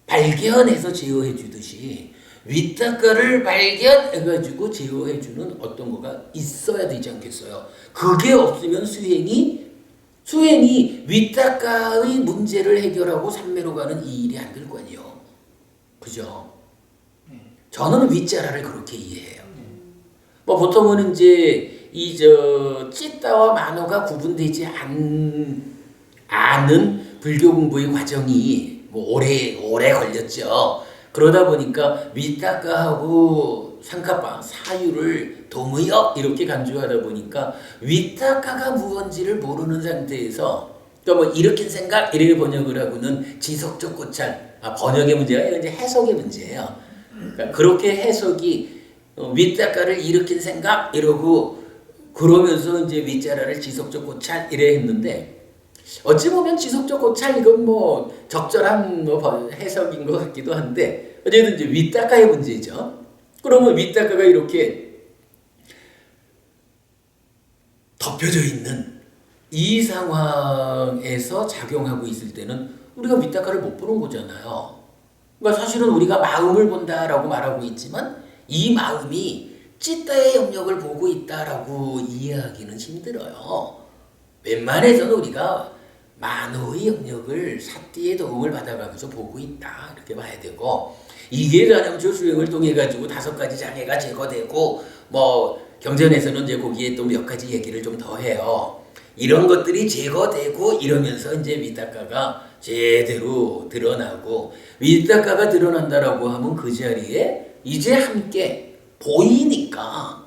발견해서 제어해 주듯이 위탁가를 발견해가지고 제어해 주는 어떤 거가 있어야 되지 않겠어요? 그게 없으면 수행이 위탁가의 문제를 해결하고 삼매로 가는 이 일이 안 될 거 아니에요. 그죠? 저는 윗자라를 그렇게 이해해요. 뭐 보통은 이제 찌따와 만호가 구분되지 않은 불교 공부의 과정이 뭐 오래 걸렸죠. 그러다 보니까 위탁가하고 상카파 사유를 동의역 이렇게 간주하다 보니까 위탁가가 무언지를 모르는 상태에서 그러니까 뭐 일으킨 생각 이렇게 번역을 하고는 지속적 고찰, 번역의 문제가 아니라 이제 해석의 문제예요. 그러니까 그렇게 해석이 윗자가를 일으킨 생각 이러고 그러면서 이제 윗자라를 지속적 고찰 이래 했는데 어찌 보면 지속적 고찰 이건 뭐 적절한 뭐 해석인 것 같기도 한데 어쨌든 이제 윗자가의 문제죠. 그러면 윗자가가 이렇게 덮여져 있는 이 상황에서 작용하고 있을 때는 우리가 윗자가를 못 보는 거잖아요. 그러니까 사실은 우리가 마음을 본다라고 말하고 있지만 이 마음이 찌따의 영역을 보고 있다라고 이해하기는 힘들어요. 웬만해서는 우리가 만호의 영역을 사띠의 도움을 받아가면서 보고 있다 이렇게 봐야 되고, 이게 전염주 수행을 통해 가지고 5가지 장애가 제거되고 뭐 경전에서는 이제 거기에 또 몇 가지 얘기를 좀 더 해요. 이런 것들이 제거되고 이러면서 이제 위탁가가 제대로 드러나고, 위탁가가 드러난다라고 하면 그 자리에 이제 함께 보이니까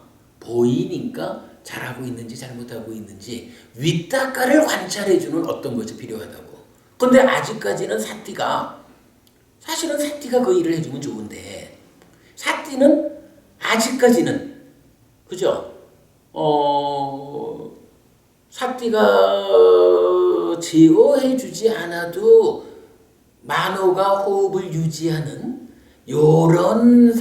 잘하고 있는지 잘못하고 있는지 위탁가를 관찰해주는 어떤 것이 필요하다고. 근데 아직까지는 사실은 사띠가 그 일을 해주면 좋은데 사띠는 아직까지는 그죠? 사띠가 제어해주지 않아도 만호가 호흡을 유지하는 요런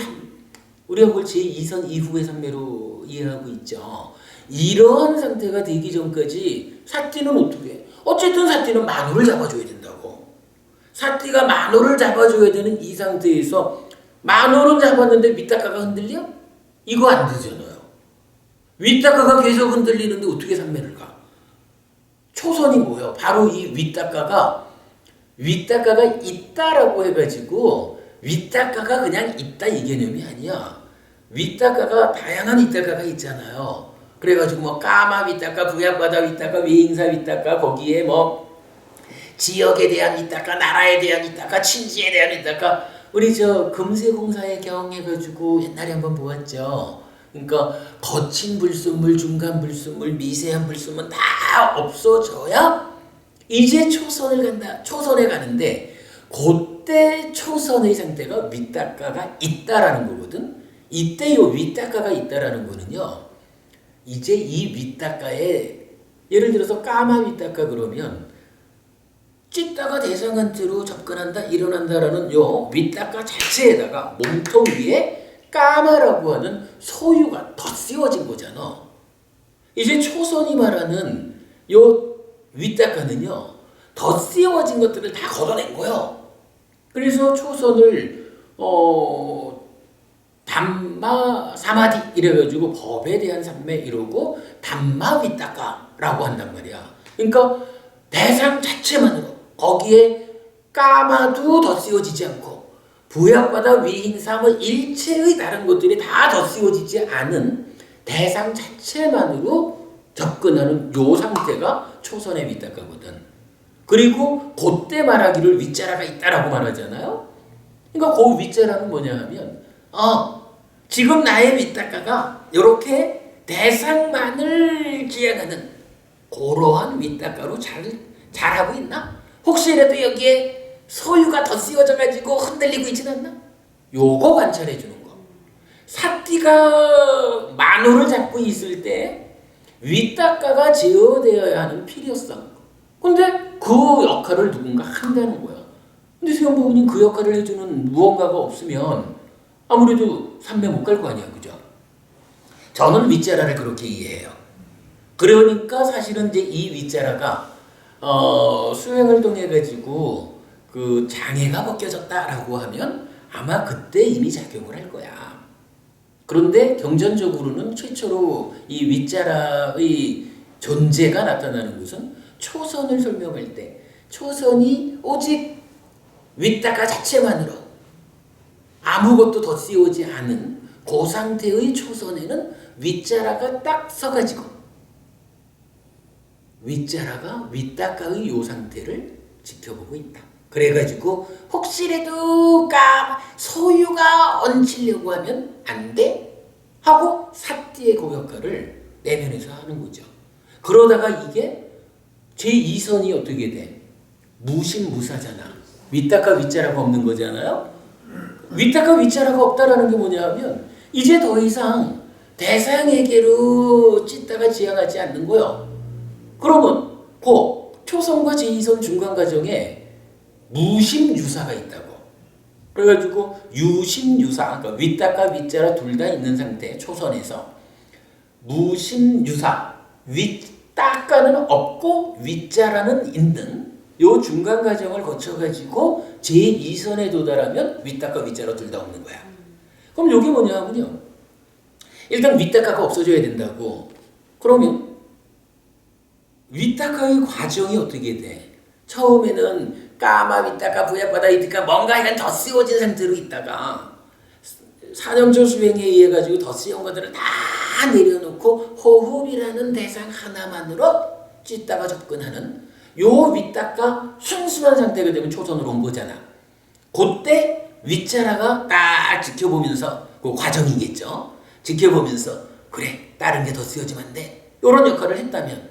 우리가 그걸 제2선 이후의 삼매로 이해하고 있죠. 이러한 상태가 되기 전까지 사띠는 어떻게 해? 어쨌든 사띠는 만호를 잡아줘야 된다고. 사띠가 만호를 잡아줘야 되는 이 상태에서 만호를 잡았는데 윗탁가가 흔들려? 이거 안 되잖아요. 윗탁가가 계속 흔들리는데 어떻게 삼매를 가? 초선이 뭐예요? 바로 이 윗탁가가 있다라고 해가지고 윗탁가가 그냥 있다 이 개념이 아니야. 윗탁가가 다양한 윗탁가가 있잖아요. 그래가지고 뭐 까마 윗탁가, 부약바다 윗탁가, 외인사 윗탁가, 거기에 뭐 지역에 대한 윗탁가, 나라에 대한 윗탁가, 친지에 대한 윗탁가. 우리 금세공사의 경 해가지고 옛날에 한번 보았죠. 그러니까 거친 불순물, 중간 불순물, 미세한 불순물 다 없어져야 이제 초선을 간다. 초선에 가는데 그때 초선의 상태가 윗닦아가 있다라는 거거든. 이때 요 윗닦아가 있다라는 거는요. 이제 이 윗닦아에 예를 들어서 까마 윗닦아 그러면 찢다가 대상한테로 접근한다 일어난다라는 요 윗닦아 자체에다가 몸통 위에 까마라고 하는 소유가 덧씌워진 거잖아. 이제 초선이 말하는 요 윗닦아는요 덧씌워진 것들을 다 걷어낸 거예요. 그래서 초선을 담마 사마디 이래가지고 법에 대한 삼매 이러고 담마 윗닦아라고 한단 말이야. 그러니까 대상 자체만으로 거기에 까마도 덧씌워지지 않고 부약바다 위행삼의 일체의 다른 것들이 다 덧씌워지지 않은 대상 자체만으로 접근하는 요 상태가 초선의 윗닦아거든. 그리고 그때 말하기를 윗자라가 있다라고 말하잖아요. 그러니까 그 윗자라는 뭐냐 하면 지금 나의 윗닦아가 이렇게 대상만을 지향하는 그러한 윗닦아로 잘하고 있나? 혹시라도 여기에 소유가 더 씌워져가지고 흔들리고 있진 않나? 요거 관찰해 주는 거. 사띠가 만호를 잡고 있을 때 윗닦아가 제어되어야 하는 필요성. 근데 그 역할을 누군가 한다는 거야. 근데 수영부모님 그 역할을 해주는 무언가가 없으면 아무래도 삼매 못 갈 거 아니야, 그죠? 저는 윗자라를 그렇게 이해해요. 그러니까 사실은 이제 이 윗자라가 수행을 통해 가지고 그 장애가 벗겨졌다라고 하면 아마 그때 이미 작용을 할 거야. 그런데 경전적으로는 최초로 이 윗자라의 존재가 나타나는 것은 초선을 설명할 때 초선이 오직 윗닦아 자체만으로 아무것도 더 씌우지 않은 그 상태의 초선에는 윗자라가 딱 서가지고 윗자라가 윗닦아의 요 상태를 지켜보고 있다. 그래가지고 혹시라도 소유가 얹히려고 하면 안 돼? 하고 사띠의 그 역할을 내면에서 하는 거죠. 그러다가 이게 제2선이 어떻게 돼? 무심무사잖아. 윗닦아 윗자라가 없는 거잖아요. 윗닦아 윗자라가 없다라는 게 뭐냐 하면 이제 더 이상 대상에게로 찢다가 지향하지 않는 거요. 그러면 그 초선과 제2선 중간 과정에 무심유사가 있다고. 그래가지고 유심유사, 그러니까 윗닦아 윗자라 둘 다 있는 상태 초선에서 무심유사, 윗닦아는 없고 윗자라는 있는 요 중간 과정을 거쳐가지고 제2선에 도달하면 윗닦아 윗자라 둘 다 없는 거야. 그럼 여기 뭐냐 하면요. 일단 윗닦아가 없어져야 된다고. 그러면 윗닦아의 과정이 어떻게 돼? 처음에는 까마 윗닦아 부약바다 이니까 뭔가 약간 더 씌워진 상태로 있다가 사념조 수행에 의해 가지고 더 씌운 것들을 다 내려놓고 호흡이라는 대상 하나만으로 찢다가 접근하는 요 윗닦아 순수한 상태가 되면 초선으로 온 거잖아. 그때 윗자라가 딱 지켜보면서 그 과정이겠죠. 지켜보면서 그래 다른 게 더 쓰여지면 안 돼. 이런 역할을 했다면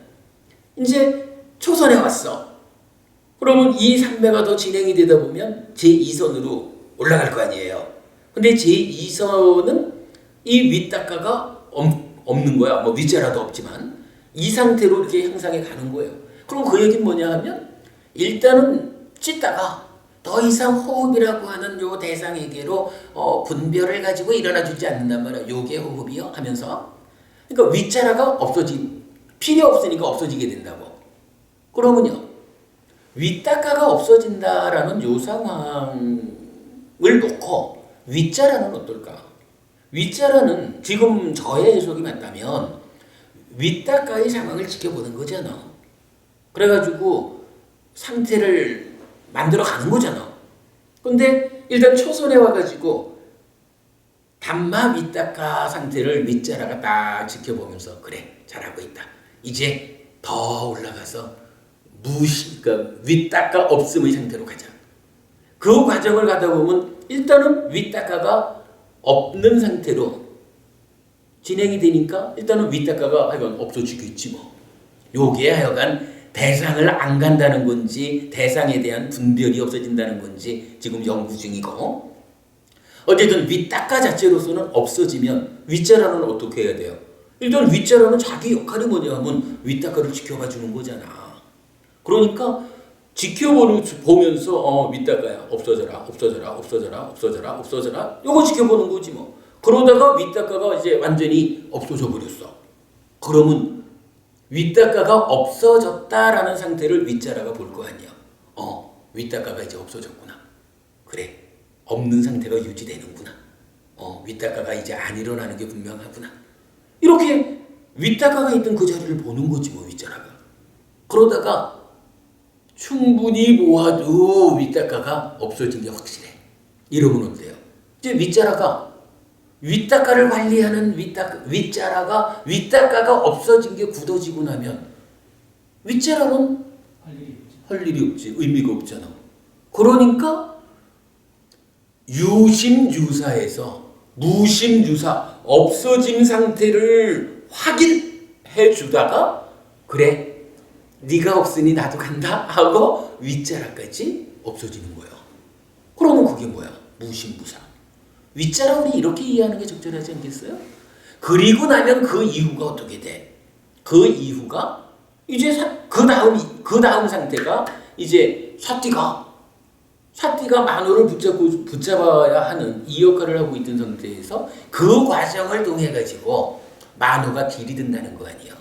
이제 초선에 왔어. 그러면 이 삼매가 더 진행이 되다 보면 제2선으로 올라갈 거 아니에요. 근데 제2선은 이 윗닦아가 없는 거야. 뭐 윗자라도 없지만 이 상태로 이렇게 향상해 가는 거예요. 그럼 그 얘기는 뭐냐 하면 일단은 찢다가 더 이상 호흡이라고 하는 요 대상에게로 분별을 가지고 일어나 주지 않는단 말이야. 요게 호흡이요 하면서. 그러니까 윗자라가 필요 없으니까 없어지게 된다고. 그러면요. 윗닦아가 없어진다라는 요 상황을 놓고 윗자라는 어떨까? 윗자라는 지금 저의 해석이 맞다면 윗닦아의 상황을 지켜보는 거잖아. 그래가지고 상태를 만들어 가는 거잖아. 근데 일단 초선에 와가지고 담마 윗닦아 상태를 윗자라가 딱 지켜보면서 그래 잘하고 있다. 이제 더 올라가서 그러니까 윗닦아 없음의 상태로 가자. 그 과정을 가다 보면 일단은 윗닦아가 없는 상태로 진행이 되니까 일단은 윗닦아가 하여간 없어지겠지 뭐. 요게 하여간 대상을 안 간다는 건지 대상에 대한 분별이 없어진다는 건지 지금 연구 중이고, 어쨌든 윗닦아 자체로서는 없어지면 윗자라는 어떻게 해야 돼요? 일단 윗자라는 자기 역할이 뭐냐 하면 윗닦아를 지켜봐 주는 거잖아. 그러니까 지켜보면서 윗닦아야 없어져라 없어져라 없어져라 없어져라 없어져라 요거 지켜보는 거지 뭐. 그러다가 윗닦아가 이제 완전히 없어져 버렸어. 그러면 윗닦아가 없어졌다라는 상태를 윗자라가 볼 거 아니야. 윗닦아가 이제 없어졌구나. 그래, 없는 상태가 유지되는구나. 윗닦아가 이제 안 일어나는 게 분명하구나. 이렇게 윗닦아가 있던 그 자리를 보는 거지 뭐, 윗자라가. 그러다가 충분히 모아도 윗닦아가 없어진 게 확실해. 이러면 어때요? 이제 윗닦아를 관리하는 윗닦아가 없어진 게 굳어지고 나면 윗자락은 할 일이 없지. 의미가 없잖아. 그러니까 유심유사에서 무심유사 없어진 상태를 확인해 주다가 그래 네가 없으니 나도 간다 하고 윗자락까지 없어지는 거예요. 그러면 그게 뭐야? 무심무사. 윗자락을 이렇게 이해하는 게 적절하지 않겠어요? 그리고 나면 그 이후가 어떻게 돼? 그 이후가 이제 그 다음 상태가 이제 사띠가 만호를 붙잡아야 하는 이 역할을 하고 있던 상태에서 그 과정을 통해 가지고 만호가 들이든다는 거 아니에요.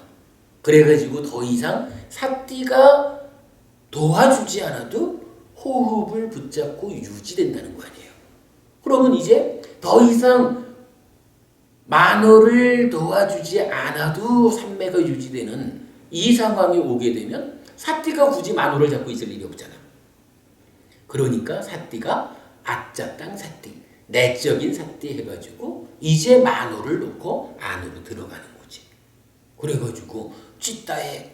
그래가지고 더 이상 사띠가 도와주지 않아도 호흡을 붙잡고 유지된다는 거 아니에요. 그러면 이제 더 이상 만호를 도와주지 않아도 산매가 유지되는 이 상황이 오게 되면 사띠가 굳이 만호를 잡고 있을 일이 없잖아. 그러니까 사띠가 아짜땅 사띠, 내적인 사띠 해가지고 이제 만호를 놓고 안으로 들어가는 거지. 그래가지고 찌따의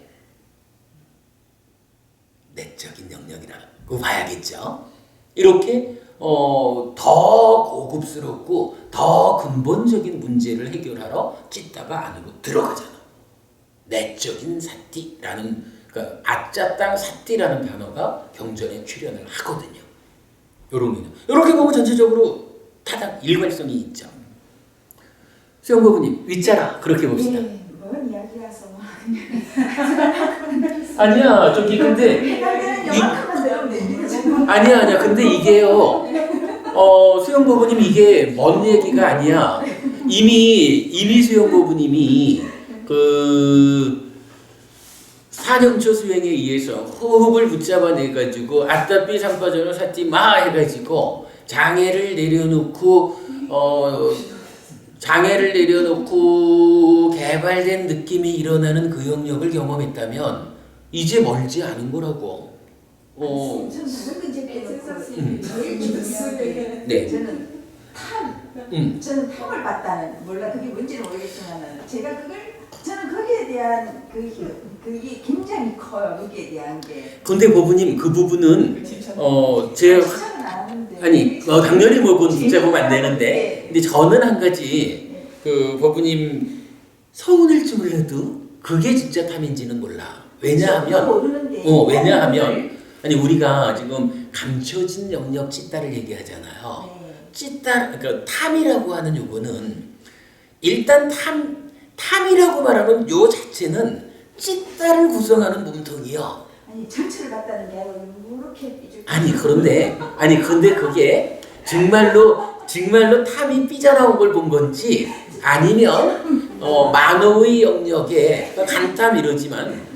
내적인 영역이라고 봐야겠죠. 이렇게 더 고급스럽고 더 근본적인 문제를 해결하러 찌따가 안으로 들어가잖아. 내적인 사띠라는, 그러니까 아짜땅 사띠라는 단어가 경전에 출연을 하거든요. 이렇게 보면 전체적으로 타당 일관성이 있죠. 수영부부님 윗자라 그렇게 봅시다. 네, 뭔 이야기라서 아니야 저기 근데 아니야 근데 이게요 수영부부님 이게 먼 얘기가 아니야. 이미 수영부부님이 그 사령초 수행에 의해서 호흡을 붙잡아내가지고 아따삐 삼파전을 사띠마 해가지고 장애를 내려놓고 개발된 느낌이 일어나는 그 영역을 경험했다면 이제 멀지 않은 거라고. 저는 다른 문제 빼놓고 제일 중요한 게 네. 저는 탐을 봤다는, 몰라 그게 뭔지는 모르겠지만은 저는 거기에 대한 그게 굉장히 커요. 거기에 대한 게. 근데 법부님 그 부분은 제 당연히 뭐 그건 붙잡으면 안 되는데 근데 저는 한 가지 그 법부님 서운할 줄 몰라도 그게 진짜 탐인지는 몰라. 왜냐하면 아니 우리가 지금 감춰진 영역 찌따를 얘기하잖아요. 찌따 그러니까 탐이라고 하는 요거는 일단 탐이라고 말하는 요 자체는 찌따를 구성하는 몸통이요. 아니 전체를 봤다는 게 아니고 이렇게 근데 그게 정말로 탐이 삐져나온 걸 본 건지 아니면 만호의 영역에 그러니까 간탐 이러지만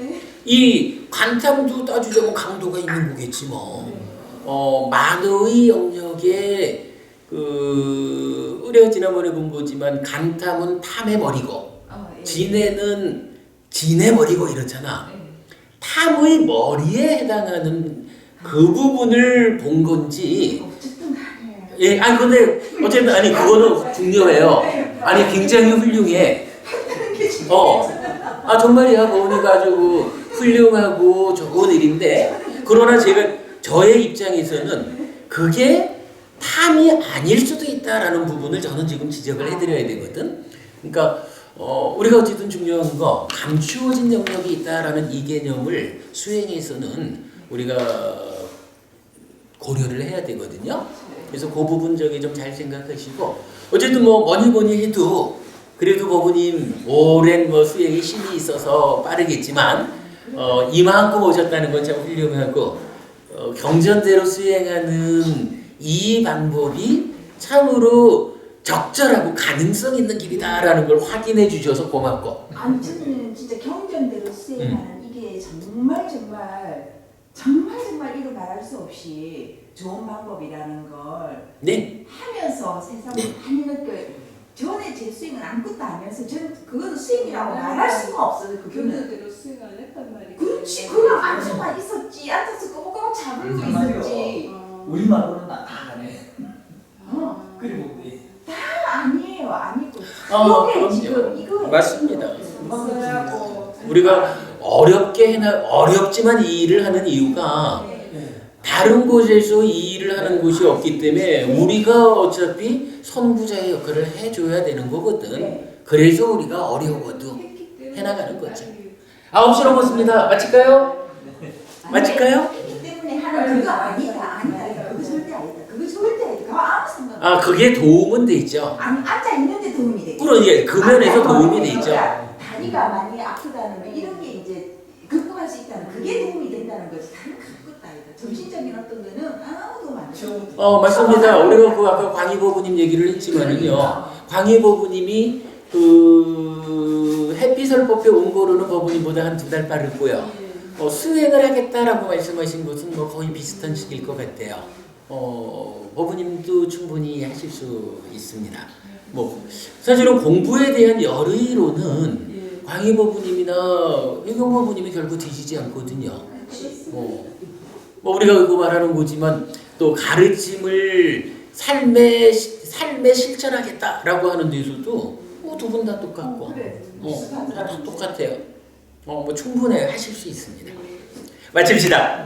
이 간탐도 따지자면 강도가 있는 거겠지 뭐. 만호의 영역에 우리가 지난번에 본 거지만 간탐은 탐의 머리고 진해는 진의 머리고 이렇잖아. 탐의 머리에 해당하는 그 부분을 본 건지. 예, 아니 근데 어쨌든 그거는 중요해요. 굉장히 훌륭해. 정말이야. 보니까 아주 훌륭하고 좋은 일인데 그러나 저의 입장에서는 그게 탐이 아닐 수도 있다라는 부분을 저는 지금 지적을 해드려야 되거든. 그러니까 우리가 어쨌든 중요한 거 감추어진 영역이 있다라는 이 개념을 수행에서는 우리가 고려를 해야 되거든요. 그래서 그 부분 저기 좀 잘 생각하시고 어쨌든 뭐 뭐니 해도 그래도 법부님 오랜 뭐 수행에 힘이 있어서 빠르겠지만 이만큼 오셨다는 건 참 훌륭하고 경전대로 수행하는 이 방법이 참으로 적절하고 가능성 있는 길이다라는 걸 확인해 주셔서 고맙고. 아니 저는 진짜 경전대로 수행하는 이게 정말 이루 말할 수 없이 좋은 방법이라는 걸 네. 하면서 세상을 네. 많이 느껴요. 전에 제 수행은 아무것도 안 해서 저는 그거는 수행이라고 말할 수가 없어요. 그거는. 경전대로 수행 안 했단 말이야. 그렇지. 그냥 앉아만 있었지. 앉아서 꼬박꼬박 잡으고 있었지. 우리말로는 다 가네. 그리고 아니에요. 아니고. 그럼요. 이게 지금 이거예요. 맞습니다. 있어야고. 우리가 어렵지만 이 일을 하는 이유가 네. 다른 곳에서 이 일을 하는 곳이 없기 때문에 우리가 어차피 선구자의 역할을 해줘야 되는 거거든. 네. 그래서 우리가 어려워도 했기 때문에 해나가는 거죠. 9시 넘었습니다. 마칠까요? 마칠까요? 했기 때문에 하는 그거 아니다. 그거 절대 아니다. 그거 그거 아무 생각. 아, 그게 도움은 되죠. 아니 앉아 있는데 도움이 되겠지. 그러니 그 면에서 도움이 되죠. 다리가 많이 아프다는 거 이런 게 이제 극복할 수 있다는 그게 도움이 된다는 거지. 다른 것도 아니다. 정신적인 어떤 거는 아무 도움 안 돼. 맞습니다. 우리가 그 아까 광희보부님 얘기를 했지만은요. 광희보부님이 그 햇빛을법에 온 거로는 법부님보다 한 2달 빠르고요. 수행을 하겠다라고 말씀하신 것은 뭐 거의 비슷한 시기일 것 같아요. 법부님도 충분히 하실 수 있습니다. 뭐 사실은 공부에 대한 열의로는 광희법부님이나 회경법부님이 결국 뒤지지 않거든요. 뭐 우리가 그거 말하는 거지만 또 가르침을 삶에 실천하겠다라고 하는 데서도 두 분 다 똑같고 다 똑같아요. 뭐 충분히 하실 수 있습니다. 마칩시다.